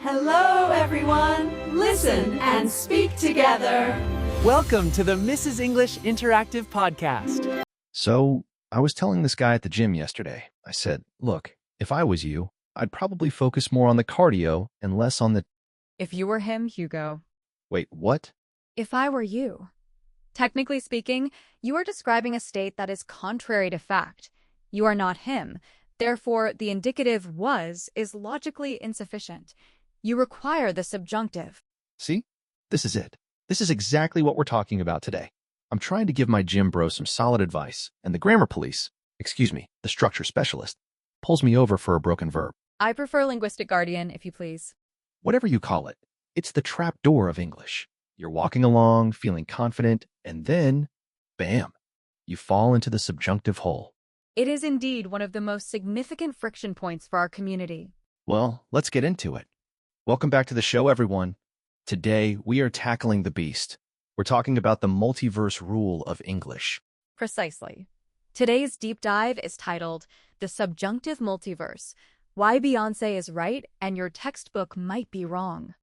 Hello, everyone. Listen and speak together. Welcome to the Mrs. English Interactive Podcast. So, I was telling this guy at the gym yesterday, I said, look, if I was you, I'd probably focus more on the cardio and less on the... If you were him, Hugo. Wait, what? If I were you. Technically speaking, you are describing a state that is contrary to fact. You are not him. Therefore, the indicative was is logically insufficient. You require the subjunctive. See? This is it. This is exactly what we're talking about today. I'm trying to give my gym bro some solid advice, and the grammar police, the structure specialist, pulls me over for a broken verb. I prefer linguistic guardian, if you please. Whatever you call it, it's the trap door of English. You're walking along, feeling confident, and then, bam, you fall into the subjunctive hole. It is indeed one of the most significant friction points for our community. Well, let's get into it. Welcome back to the show, everyone. Today, we are tackling the beast. We're talking about the multiverse rule of English. Precisely. Today's deep dive is titled The Subjunctive Multiverse, Why Beyoncé is Right and Your Textbook Might Be Wrong.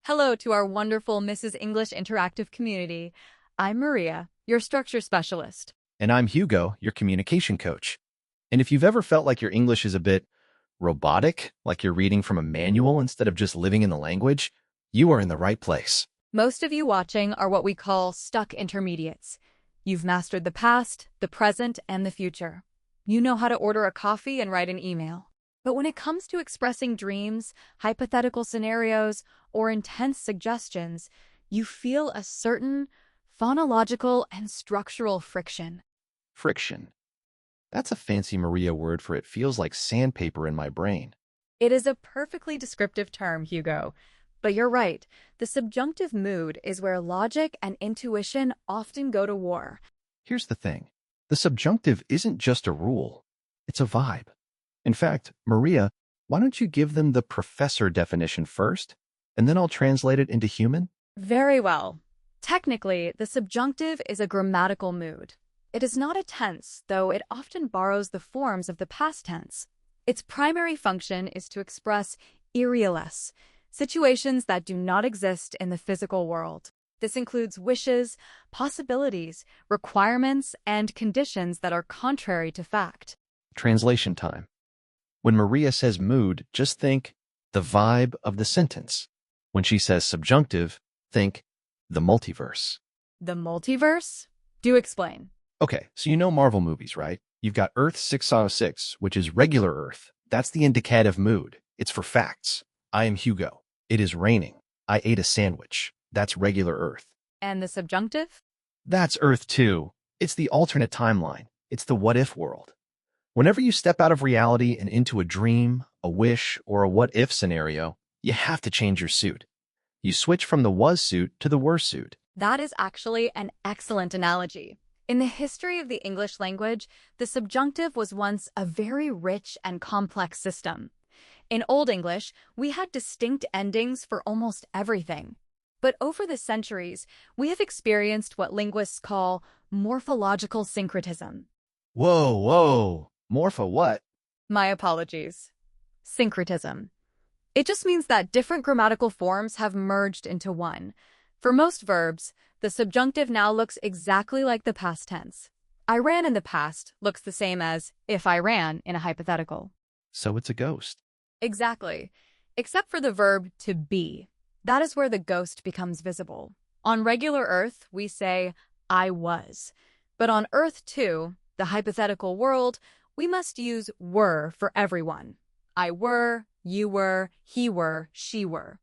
Hello to our wonderful Mrs. English Interactive community. I'm Maria, your structure specialist. And I'm Hugo, your communication coach. And if you've ever felt like your English is a bit robotic, like you're reading from a manual instead of just living in the language, you are in the right place. Most of you watching are what we call stuck intermediates. You've mastered the past, the present, and the future. You know how to order a coffee and write an email. But when it comes to expressing dreams, hypothetical scenarios, or intense suggestions, you feel a certain phonological and structural friction. Friction. That's a fancy Maria word for it feels like sandpaper in my brain. It is a perfectly descriptive term, Hugo. But you're right. The subjunctive mood is where logic and intuition often go to war. Here's the thing. The subjunctive isn't just a rule. It's a vibe. In fact, Maria, why don't you give them the professor definition first, and then I'll translate it into human? Very well. Technically, the subjunctive is a grammatical mood. It is not a tense, though it often borrows the forms of the past tense. Its primary function is to express irrealness, situations that do not exist in the physical world. This includes wishes, possibilities, requirements, and conditions that are contrary to fact. Translation time. When Maria says mood, just think the vibe of the sentence. When she says subjunctive, think the multiverse. The multiverse? Do explain. Okay, so you know Marvel movies, right? You've got Earth 606, which is regular Earth. That's the indicative mood. It's for facts. I am Hugo. It is raining. I ate a sandwich. That's regular Earth. And the subjunctive? That's Earth 2. It's the alternate timeline. It's the what-if world. Whenever you step out of reality and into a dream, a wish, or a what-if scenario, you have to change your suit. You switch from the was suit to the were suit. That is actually an excellent analogy. In the history of the English language, the subjunctive was once a very rich and complex system. In Old English, we had distinct endings for almost everything. But over the centuries, we have experienced what linguists call morphological syncretism. Whoa. Morpho what? My apologies. Syncretism. It just means that different grammatical forms have merged into one. For most verbs, the subjunctive now looks exactly like the past tense. I ran in the past looks the same as if I ran in a hypothetical. So it's a ghost. Exactly. Except for the verb to be. That is where the ghost becomes visible. On regular Earth, we say, I was. But on Earth 2, the hypothetical world, we must use were for everyone. I were, you were, he were, she were.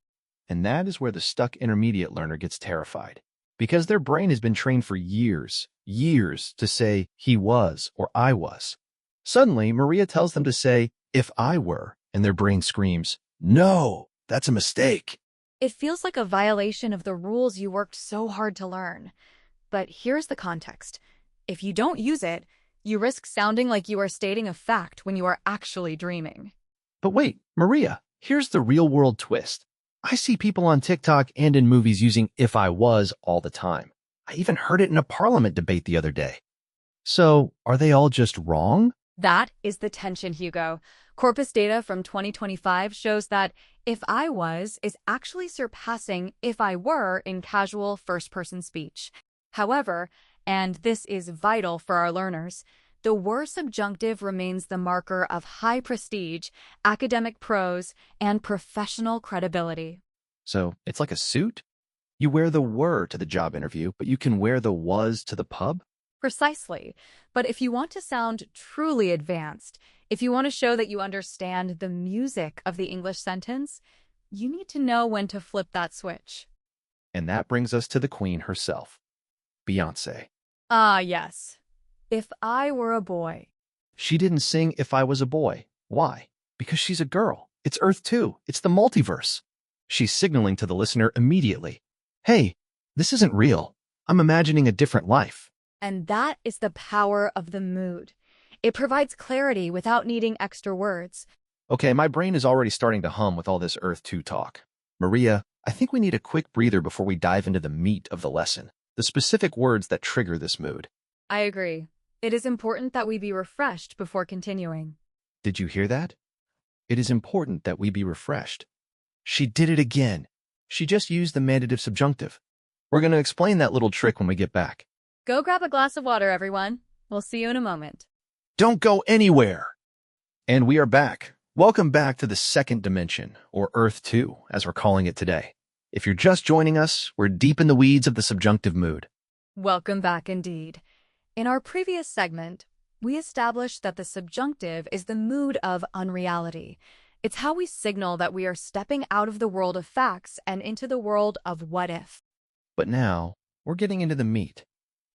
And that is where the stuck intermediate learner gets terrified. Because their brain has been trained for years to say he was or I was. Suddenly, Maria tells them to say, if I were, and their brain screams, no, that's a mistake. It feels like a violation of the rules you worked so hard to learn. But here's the context. If you don't use it, you risk sounding like you are stating a fact when you are actually dreaming. But wait, Maria, here's the real-world twist. I see people on TikTok and in movies using if I was all the time. I even heard it in a parliament debate the other day. So, are they all just wrong? That is the tension, Hugo. Corpus data from 2025 shows that If I was is actually surpassing if I were in casual first-person speech. However, and this is vital for our learners, the were subjunctive remains the marker of high prestige, academic prose, and professional credibility. So it's like a suit? You wear the were to the job interview, but you can wear the was to the pub? Precisely. But if you want to sound truly advanced, if you want to show that you understand the music of the English sentence, you need to know when to flip that switch. And that brings us to the queen herself, Beyoncé. Ah, yes. If I were a boy. She didn't sing If I Was a Boy. Why? Because she's a girl. It's Earth 2. It's the multiverse. She's signaling to the listener immediately, hey, this isn't real. I'm imagining a different life. And that is the power of the mood. It provides clarity without needing extra words. Okay, my brain is already starting to hum with all this Earth 2 talk. Maria, I think we need a quick breather before we dive into the meat of the lesson, the specific words that trigger this mood. I agree. It is important that we be refreshed before continuing. Did you hear that? It is important that we be refreshed. She did it again. She just used the mandative subjunctive. We're going to explain that little trick when we get back. Go grab a glass of water, everyone. We'll see you in a moment. Don't go anywhere! And we are back. Welcome back to the second dimension, or Earth 2, as we're calling it today. If you're just joining us, we're deep in the weeds of the subjunctive mood. Welcome back indeed. In our previous segment, we established that the subjunctive is the mood of unreality. It's how we signal that we are stepping out of the world of facts and into the world of what if. But now, we're getting into the meat,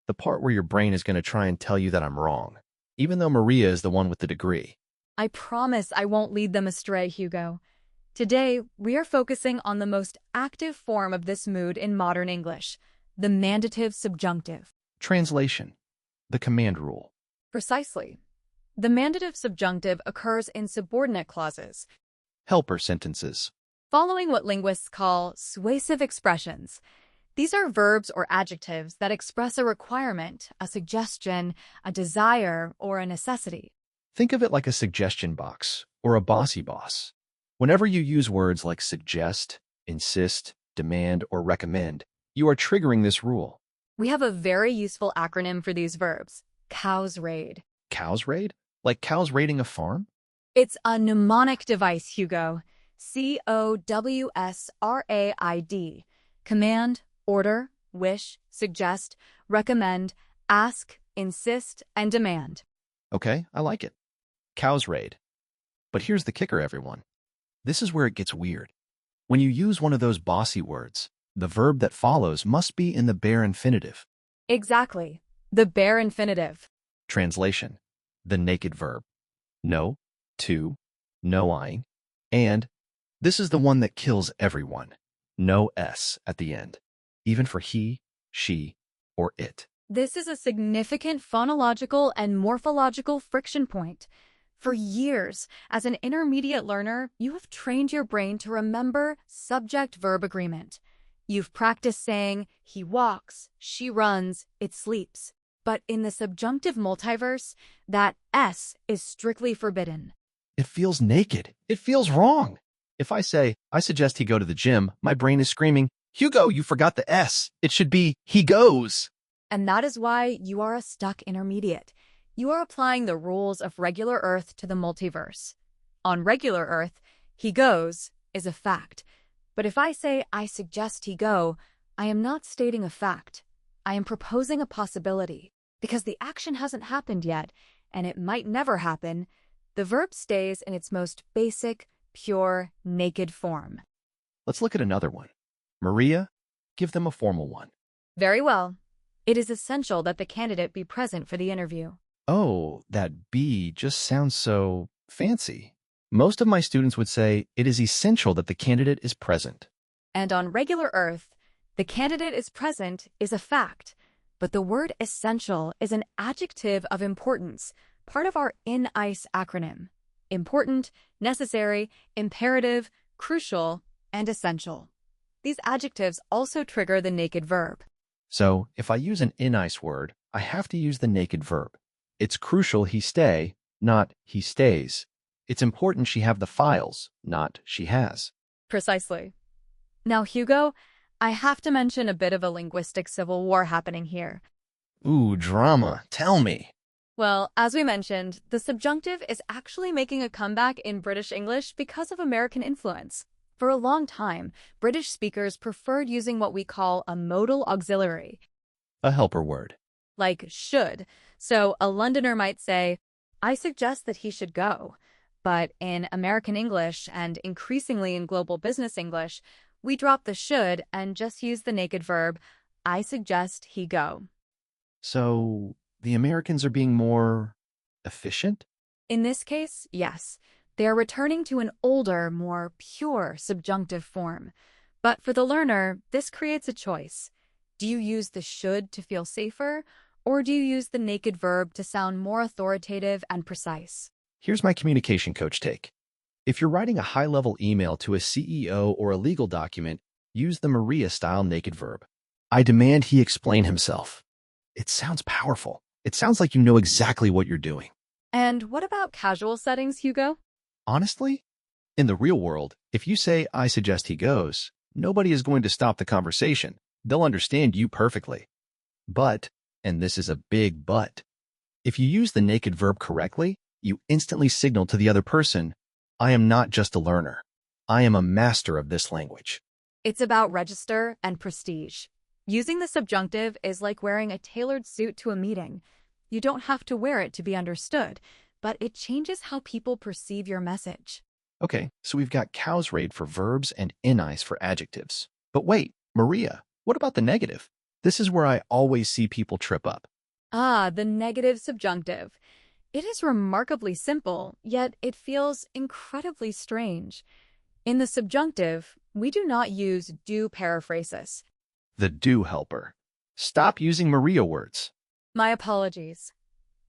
the part where your brain is going to try and tell you that I'm wrong, even though Maria is the one with the degree. I promise I won't lead them astray, Hugo. Today, we are focusing on the most active form of this mood in modern English, the mandative subjunctive. Translation: the command rule. Precisely. The mandative subjunctive occurs in subordinate clauses, Helper sentences. following what linguists call suasive expressions. These are verbs or adjectives that express a requirement, a suggestion, a desire, or a necessity. Think of it like a suggestion box or a bossy boss. Whenever you use words like suggest, insist, demand, or recommend, you are triggering this rule. We have a very useful acronym for these verbs, cows raid. Cows raid? Like cows raiding a farm? It's a mnemonic device, Hugo. COWSRAID. Command, order, wish, suggest, recommend, ask, insist, and demand. Okay, I like it. Cows raid. But here's the kicker, everyone. This is where it gets weird. When you use one of those bossy words, the verb that follows must be in the bare infinitive. Exactly. The bare infinitive. Translation: the naked verb. No, to, knowing, and this is the one that kills everyone. No S at the end, even for he, she, or it. This is a significant phonological and morphological friction point. For years, as an intermediate learner, you have trained your brain to remember subject-verb agreement. You've practiced saying, he walks, she runs, it sleeps. But in the subjunctive multiverse, that S is strictly forbidden. It feels naked. It feels wrong. If I say, I suggest he go to the gym, my brain is screaming, Hugo, you forgot the S. It should be, he goes. And that is why you are a stuck intermediate. You are applying the rules of regular Earth to the multiverse. On regular Earth, he goes is a fact. But if I say, I suggest he go, I am not stating a fact. I am proposing a possibility. Because the action hasn't happened yet, and it might never happen, the verb stays in its most basic, pure, naked form. Let's look at another one. Maria, give them a formal one. Very well. It is essential that the candidate be present for the interview. Oh, that be just sounds so fancy. Most of my students would say it is essential that the candidate is present. And on regular Earth, the candidate is present is a fact, but the word essential is an adjective of importance, part of our IN-ICE acronym. Important, necessary, imperative, crucial, and essential. These adjectives also trigger the naked verb. So, if I use an in-ice word, I have to use the naked verb. It's crucial he stay, not he stays. It's important she have the files, not she has. Precisely. Now, Hugo, I have to mention a bit of a linguistic civil war happening here. Ooh, drama. Tell me. Well, as we mentioned, the subjunctive is actually making a comeback in British English because of American influence. For a long time, British speakers preferred using what we call a modal auxiliary, A helper word. like should. So a Londoner might say, I suggest that he should go. But in American English and increasingly in global business English, we drop the should and just use the naked verb, I suggest he go. So, the Americans are being more efficient? In this case, yes, they are returning to an older, more pure subjunctive form. But for the learner, this creates a choice. Do you use the should to feel safer, or do you use the naked verb to sound more authoritative and precise? Here's my communication coach take. If you're writing a high-level email to a CEO or a legal document, use the Maria-style naked verb. I demand he explain himself. It sounds powerful. It sounds like you know exactly what you're doing. And what about casual settings, Hugo? Honestly, in the real world, if you say, I suggest he goes, nobody is going to stop the conversation. They'll understand you perfectly. But, and this is a big but, if you use the naked verb correctly, you instantly signal to the other person, I am not just a learner. I am a master of this language. It's about register and prestige. Using the subjunctive is like wearing a tailored suit to a meeting. You don't have to wear it to be understood, but it changes how people perceive your message. Okay, so we've got cows rate for verbs and inis for adjectives. But wait, Maria, what about the negative? This is where I always see people trip up. Ah, the negative subjunctive. It is remarkably simple, yet it feels incredibly strange. In the subjunctive, we do not use do periphrasis. The do helper. Stop using Maria words. My apologies.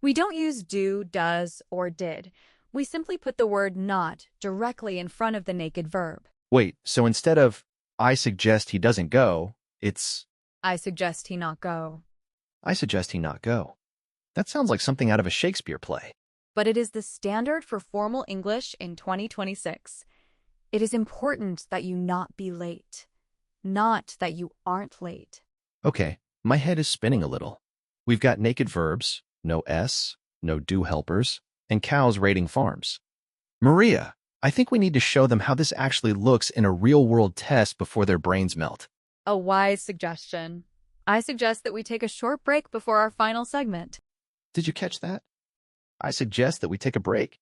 We don't use do, does, or did. We simply put the word not directly in front of the naked verb. Wait, so instead of, I suggest he doesn't go, it's, I suggest he not go. I suggest he not go. That sounds like something out of a Shakespeare play. But it is the standard for formal English in 2026. It is important that you not be late, not that you aren't late. Okay, my head is spinning a little. We've got naked verbs, no S, no do helpers, and cows raiding farms. Maria, I think we need to show them how this actually looks in a real-world test before their brains melt. A wise suggestion. I suggest that we take a short break before our final segment. Did you catch that? I suggest that we take a break.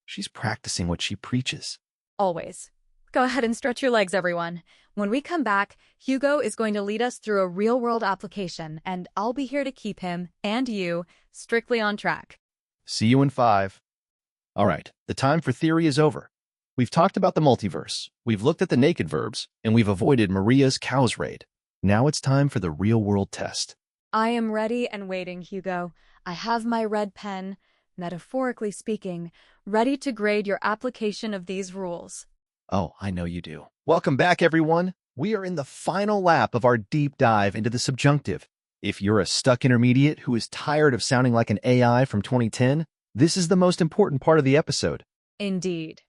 She's practicing what she preaches. Always. Go ahead and stretch your legs, everyone. When we come back, Hugo is going to lead us through a real-world application, and I'll be here to keep him, and you, strictly on track. See you in 5. All right, the time for theory is over. We've talked about the multiverse, we've looked at the naked verbs, and we've avoided Maria's cows raid. Now it's time for the real-world test. I am ready and waiting, Hugo. I have my red pen, metaphorically speaking, ready to grade your application of these rules. Oh, I know you do. Welcome back, everyone. We are in the final lap of our deep dive into the subjunctive. If you're a stuck intermediate who is tired of sounding like an AI from 2010, this is the most important part of the episode. Indeed.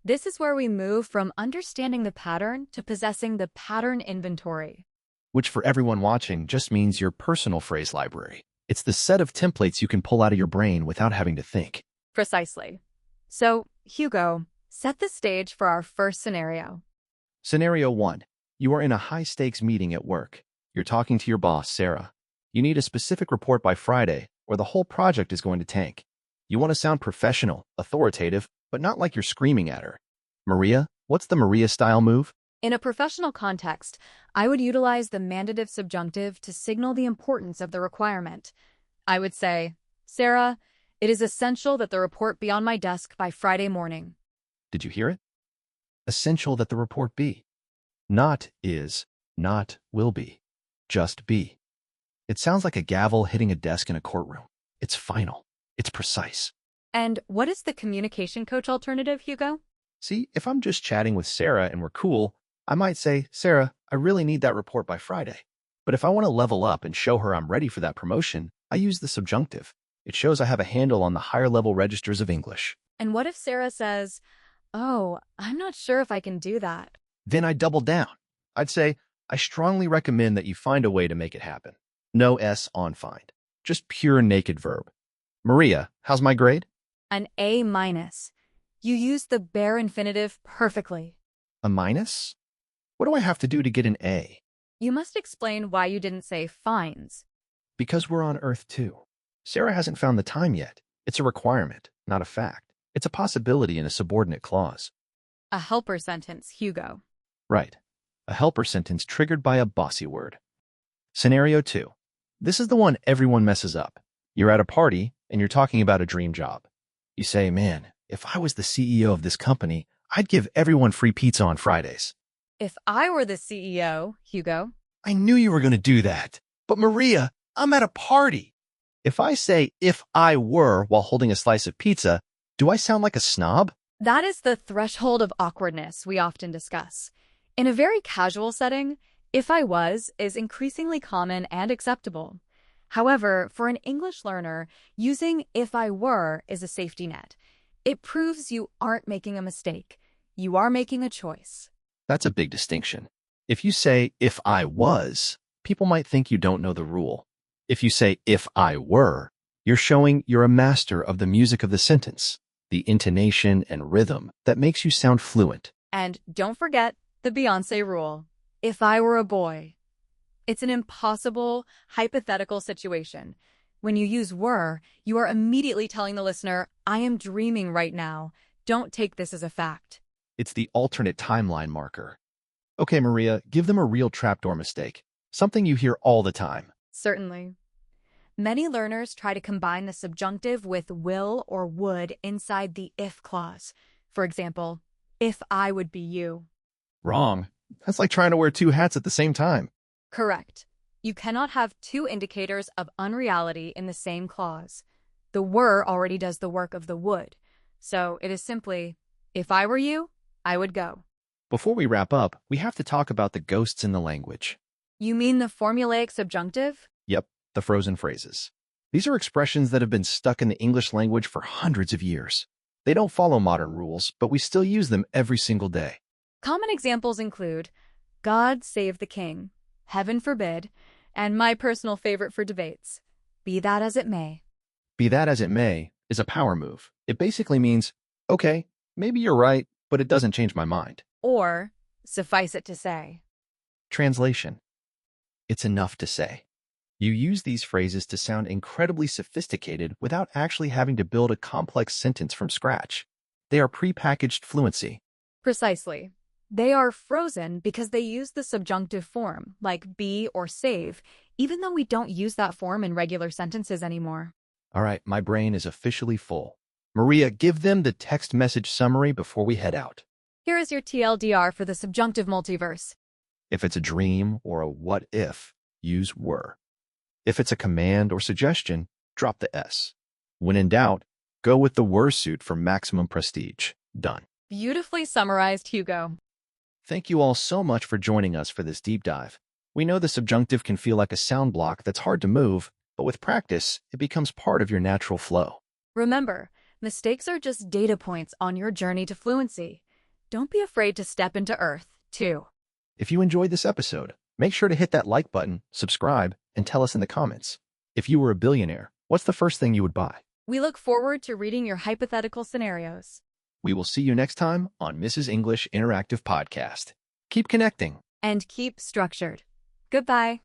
This is where we move from understanding the pattern to possessing the pattern inventory. Which for everyone watching just means your personal phrase library. It's the set of templates you can pull out of your brain without having to think. Precisely. So, Hugo, set the stage for our first scenario. Scenario 1. You are in a high-stakes meeting at work. You're talking to your boss, Sarah. You need a specific report by Friday, or the whole project is going to tank. You want to sound professional, authoritative, but not like you're screaming at her. Maria, what's the Maria-style move? In a professional context, I would utilize the mandative subjunctive to signal the importance of the requirement. I would say, Sarah, it is essential that the report be on my desk by Friday morning. Did you hear it? Essential that the report be. Not is, not will be. Just be. It sounds like a gavel hitting a desk in a courtroom. It's final. It's precise. And what is the communication coach alternative, Hugo? See, if I'm just chatting with Sarah and we're cool, I might say, Sarah, I really need that report by Friday. But if I want to level up and show her I'm ready for that promotion, I use the subjunctive. It shows I have a handle on the higher level registers of English. And what if Sarah says, oh, I'm not sure if I can do that? Then I'd double down. I'd say, I strongly recommend that you find a way to make it happen. No S on find. Just pure naked verb. Maria, how's my grade? An A minus. You used the bare infinitive perfectly. A minus? What do I have to do to get an A? You must explain why you didn't say finds. Because we're on Earth too. Sarah hasn't found the time yet. It's a requirement, not a fact. It's a possibility in a subordinate clause. A helper sentence, Hugo. Right. A helper sentence triggered by a bossy word. Scenario 2. This is the one everyone messes up. You're at a party and you're talking about a dream job. You say, man, if I was the CEO of this company, I'd give everyone free pizza on Fridays. If I were the CEO, Hugo. I knew you were going to do that. But Maria, I'm at a party. If I say if I were while holding a slice of pizza, do I sound like a snob? That is the threshold of awkwardness we often discuss. In a very casual setting, if I was is increasingly common and acceptable. However, for an English learner, using if I were is a safety net. It proves you aren't making a mistake. You are making a choice. That's a big distinction. If you say if I was, people might think you don't know the rule. If you say if I were, you're showing you're a master of the music of the sentence, the intonation and rhythm that makes you sound fluent. And don't forget the Beyoncé rule. If I were a boy. It's an impossible, hypothetical situation. When you use were, you are immediately telling the listener, I am dreaming right now. Don't take this as a fact. It's the alternate timeline marker. Okay, Maria, give them a real trapdoor mistake. Something you hear all the time. Certainly. Many learners try to combine the subjunctive with will or would inside the if clause. For example, if I would be you. Wrong. That's like trying to wear two hats at the same time. Correct. You cannot have two indicators of unreality in the same clause. The were already does the work of the would. So it is simply, if I were you, I would go. Before we wrap up, we have to talk about the ghosts in the language. You mean the formulaic subjunctive? Yep, the frozen phrases. These are expressions that have been stuck in the English language for hundreds of years. They don't follow modern rules, but we still use them every single day. Common examples include God save the king, heaven forbid, and my personal favorite for debates, be that as it may. Be that as it may is a power move. It basically means, okay, maybe you're right, but it doesn't change my mind. Or, suffice it to say. Translation. It's enough to say. You use these phrases to sound incredibly sophisticated without actually having to build a complex sentence from scratch. They are prepackaged fluency. Precisely. They are frozen because they use the subjunctive form, like be or save, even though we don't use that form in regular sentences anymore. All right, my brain is officially full. Maria, give them the text message summary before we head out. Here is your TLDR for the subjunctive multiverse. If it's a dream or a what if, use were. If it's a command or suggestion, drop the S. When in doubt, go with the were suit for maximum prestige. Done. Beautifully summarized, Hugo. Thank you all so much for joining us for this deep dive. We know the subjunctive can feel like a sound block that's hard to move, but with practice, it becomes part of your natural flow. Remember, mistakes are just data points on your journey to fluency. Don't be afraid to step into Earth, too. If you enjoyed this episode, make sure to hit that like button, subscribe, and tell us in the comments. If you were a billionaire, what's the first thing you would buy? We look forward to reading your hypothetical scenarios. We will see you next time on Mrs. English Interactive Podcast. Keep connecting. And keep structured. Goodbye.